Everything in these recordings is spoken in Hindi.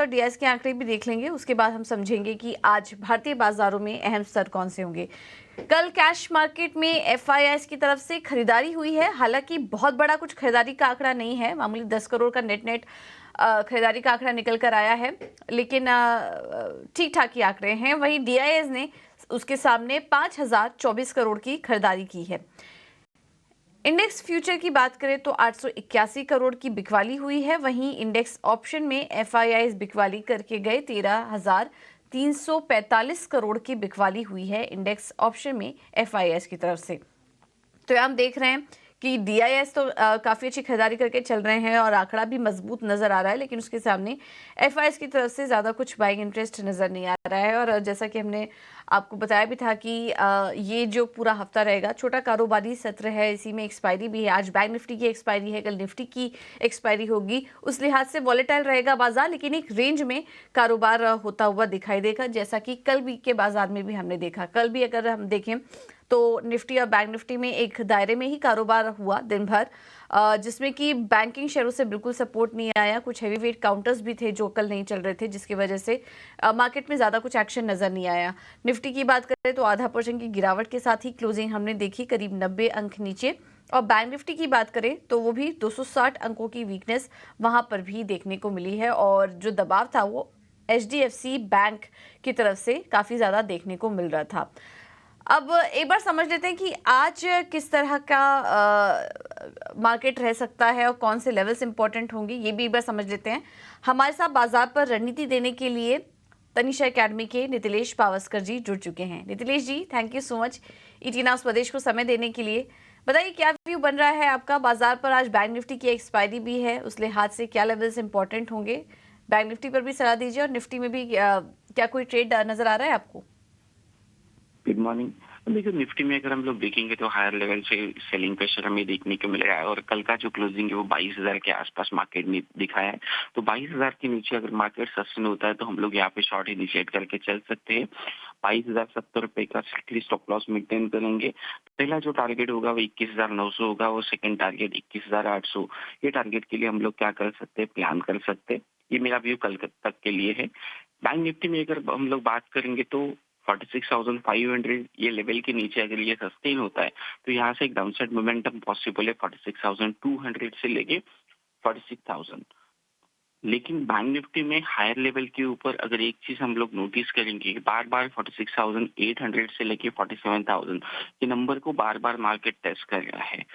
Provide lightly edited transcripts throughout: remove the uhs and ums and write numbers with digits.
और डीआईएस के आंकड़े भी देख लेंगे, उसके बाद हम समझेंगे कि आज भारतीय बाजारों में अहम स्तर कौन से होंगे। कल कैश मार्केट में एफआईआईस की तरफ से खरीदारी हुई है, हालांकि बहुत बड़ा कुछ खरीदारी का आंकड़ा नहीं है, मामूली 10 करोड़ का नेट खरीदारी का आंकड़ा निकल कर आया है, लेकिन ठीक ठाक ही आंकड़े हैं। वहीं डीआईएस ने उसके सामने 5024 करोड़ की खरीदारी की है। इंडेक्स फ्यूचर की बात करें तो 881 करोड़ की बिकवाली हुई है। वहीं इंडेक्स ऑप्शन में एफआईआईस बिकवाली करके गए 13,345 करोड़ की बिकवाली हुई है इंडेक्स ऑप्शन में एफआईआईस की तरफ से। तो हम देख रहे हैं कि डीआईएस तो काफ़ी अच्छी खरीदारी करके चल रहे हैं और आंकड़ा भी मजबूत नज़र आ रहा है, लेकिन उसके सामने एफआईआईएस की तरफ से ज़्यादा कुछ बाइंग इंटरेस्ट नज़र नहीं आ रहा है। और जैसा कि हमने आपको बताया भी था कि ये जो पूरा हफ्ता रहेगा छोटा कारोबारी सत्र है, इसी में एक्सपायरी भी है। आज बैंक निफ्टी की एक्सपायरी है, कल निफ्टी की एक्सपायरी होगी, उस लिहाज से वॉलेटाइल रहेगा बाजार, लेकिन एक रेंज में कारोबार होता हुआ दिखाई देगा, जैसा कि कल भी के बाजार में भी हमने देखा। कल भी अगर हम देखें तो निफ्टी और बैंक निफ्टी में एक दायरे में ही कारोबार हुआ दिन भर, जिसमें कि बैंकिंग शेयरों से बिल्कुल सपोर्ट नहीं आया। कुछ हैवी वेट काउंटर्स भी थे जो कल नहीं चल रहे थे, जिसकी वजह से मार्केट में ज़्यादा कुछ एक्शन नज़र नहीं आया। निफ्टी की बात करें तो 0.5% की गिरावट के साथ ही क्लोजिंग हमने देखी, करीब 90 अंक नीचे। और बैंक निफ्टी की बात करें तो वो भी 260 अंकों की वीकनेस वहां पर भी देखने को मिली है, और जो दबाव था वो एचडीएफसी बैंक की तरफ से काफ़ी ज़्यादा देखने को मिल रहा था। अब एक बार समझ लेते हैं कि आज किस तरह का मार्केट रह सकता है और कौन से लेवल्स इंपॉर्टेंट होंगे, ये भी एक बार समझ लेते हैं। हमारे साथ बाजार पर रणनीति देने के लिए तनिषा एकेडमी के नितिलेश पावस्कर जी जुड़ चुके हैं। Nitilesh ji, thank you so much ET now Swadesh को समय देने के लिए। बताइए क्या व्यू बन रहा है आपका बाजार पर? आज बैंक निफ्टी की एक्सपायरी भी है, उस लिहाज से क्या लेवल्स इंपॉर्टेंट होंगे? बैंक निफ्टी पर भी सलाह दीजिए, और निफ्टी में भी क्या कोई ट्रेड नजर आ रहा है आपको? Good morning. देखिए, निफ्टी में अगर हम लोग देखेंगे तो हायर लेवल से सेलिंग प्रेशर हमें देखने को मिल रहा है, और कल का जो क्लोजिंग है वो 22,000 के आसपास मार्केट ने दिखाया है। तो 22,000 के नीचे अगर मार्केट सस्टेन होता है तो हम लोग यहाँ पे शॉर्ट इनिशिएट करके चल सकते हैं। 22,070 का स्ट्रिक्टली स्टॉप लॉस मेंटेन करेंगे। पहला जो टारगेट होगा वो 21,900 होगा, और सेकंड टारगेट 21,800। ये टारगेट के लिए हम लोग क्या कर सकते हैं, प्लान कर सकते हैं। ये मेरा व्यू कल तक के लिए है। बैंक निफ्टी में अगर हम लोग बात करेंगे तो 46,500 ये लेवल के नीचे अगर ये सस्टेन होता है तो यहाँ से एक डाउनसाइड मोमेंटम पॉसिबल है 46,200 से लेके 46,000। लेकिन बैंक निफ्टी में हायर लेवल के ऊपर अगर एक चीज हम लोग नोटिस करेंगे, बार बार 46,800 से लेके 47,000 ये नंबर को बार बार मार्केट टेस्ट कर रहा है।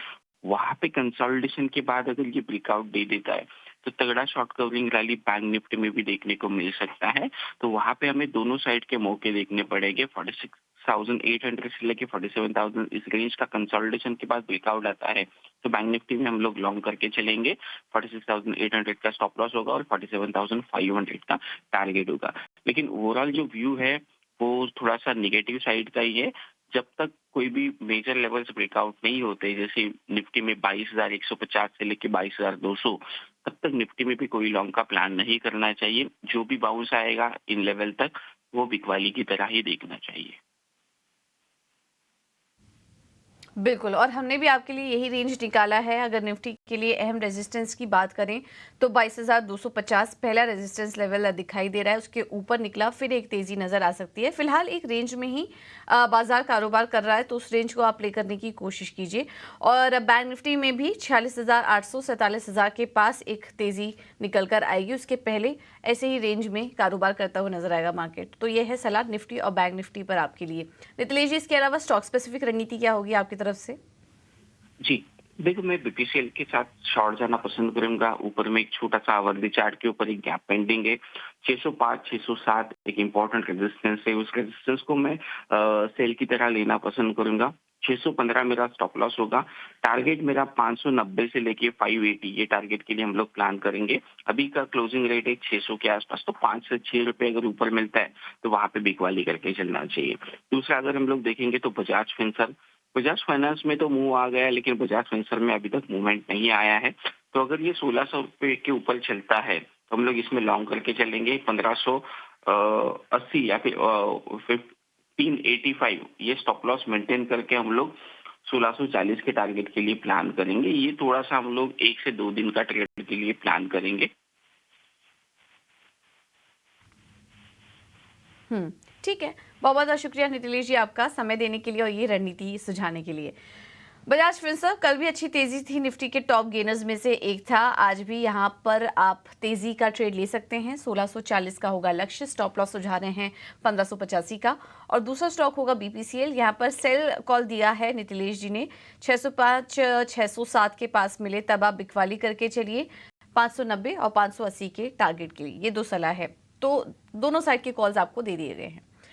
वहां पे कंसोलिडेशन के बाद अगर ये ब्रेकआउट दे देता है तो तगड़ा short covering rally bank Nifty में भी देखने को मिल सकता है। तो वहां पे हमें दोनों साइड के मौके देखने पड़ेंगे। 46,800 से लेके 47,000 इस रेंज का कंसोलिडेशन के बाद ब्रेकआउट आता है तो बैंक निफ्टी में हम लोग लॉन्ग करके चलेंगे। 46,800 का स्टॉप लॉस होगा और 47,500 का टारगेट होगा। लेकिन ओवरऑल जो व्यू है वो थोड़ा सा निगेटिव साइड का ही है। जब तक कोई भी मेजर लेवल्स ब्रेकआउट नहीं होते, जैसे निफ्टी में 22,150 से लेके 22,200, तब तक निफ्टी में भी कोई लॉन्ग का प्लान नहीं करना चाहिए। जो भी बाउंस आएगा इन लेवल तक वो बिकवाली की तरह ही देखना चाहिए। बिल्कुल, और हमने भी आपके लिए यही रेंज निकाला है। अगर निफ्टी के लिए अहम रेजिस्टेंस की बात करें तो 22,250 पहला रेजिस्टेंस लेवल दिखाई दे रहा है, उसके ऊपर निकला फिर एक तेजी नजर आ सकती है। फिलहाल एक रेंज में ही बाजार कारोबार कर रहा है, तो उस रेंज को आप प्ले करने की कोशिश कीजिए। और बैंक निफ्टी में भी 46,800 47,000 के पास एक तेजी निकल कर आएगी, उसके पहले ऐसे ही रेंज में कारोबार करता हुआ नजर आएगा मार्केट। तो यह है सलाह निफ्टी और बैंक निफ्टी पर आपके लिए। नितिलेश जी, इसके अलावा स्टॉक स्पेसिफिक रणनीति क्या होगी आपकी तरफ से? जी, देखो, मैं बीपीसीएल के साथ शॉर्ट जाना पसंद करूंगा। ऊपर में एक छोटा सा आवर्ती चार्ट के ऊपर एक गैप पेंडिंग है 605 607 एक इंपॉर्टेंट रेजिस्टेंस है। उस रेजिस्टेंस को मैं सेल की तरह लेना पसंद करूंगा। 615 मेरा स्टॉप लॉस होगा। टारगेट मेरा 590 से लेके 580 ये टारगेट के लिए हम लोग प्लान करेंगे। अभी का क्लोजिंग रेट है 600 के आसपास, तो 5 से 6 रुपए अगर ऊपर मिलता है तो वहां पे बिकवाली करके चलना चाहिए। दूसरा अगर हम लोग देखेंगे तो बजाज फाइनेंस में तो मूव आ गया, लेकिन बजाज फाइनेंस में अभी तक मूवमेंट नहीं आया है। तो अगर ये 1600 रुपए के ऊपर चलता है तो हम लोग इसमें लॉन्ग करके चलेंगे। 1580 या फिर 1585 ये स्टॉप लॉस मेंटेन करके हम लोग 1640 के टारगेट के लिए प्लान करेंगे। ये थोड़ा सा हम लोग 1 से 2 दिन का ट्रेड के लिए प्लान करेंगे। ठीक है। बहुत बहुत शुक्रिया नीतिलेश जी आपका समय देने के लिए और ये रणनीति सुझाने के लिए। बजाज फिंसर्व कल भी अच्छी तेजी थी, निफ्टी के टॉप गेनर्स में से एक था। आज भी यहाँ पर आप तेजी का ट्रेड ले सकते हैं। 1640 का होगा लक्ष्य। स्टॉप लॉस सुझा रहे हैं 1585 का। और दूसरा स्टॉक होगा बीपीसीएल। यहाँ पर सेल कॉल दिया है नीतिलेश जी ने। 605 607 के पास मिले तब आप बिकवाली करके चलिए 590 और 580 के टारगेट के लिए। ये दो सलाह है, तो दोनों साइड के कॉल्स आपको दे दिए गए हैं।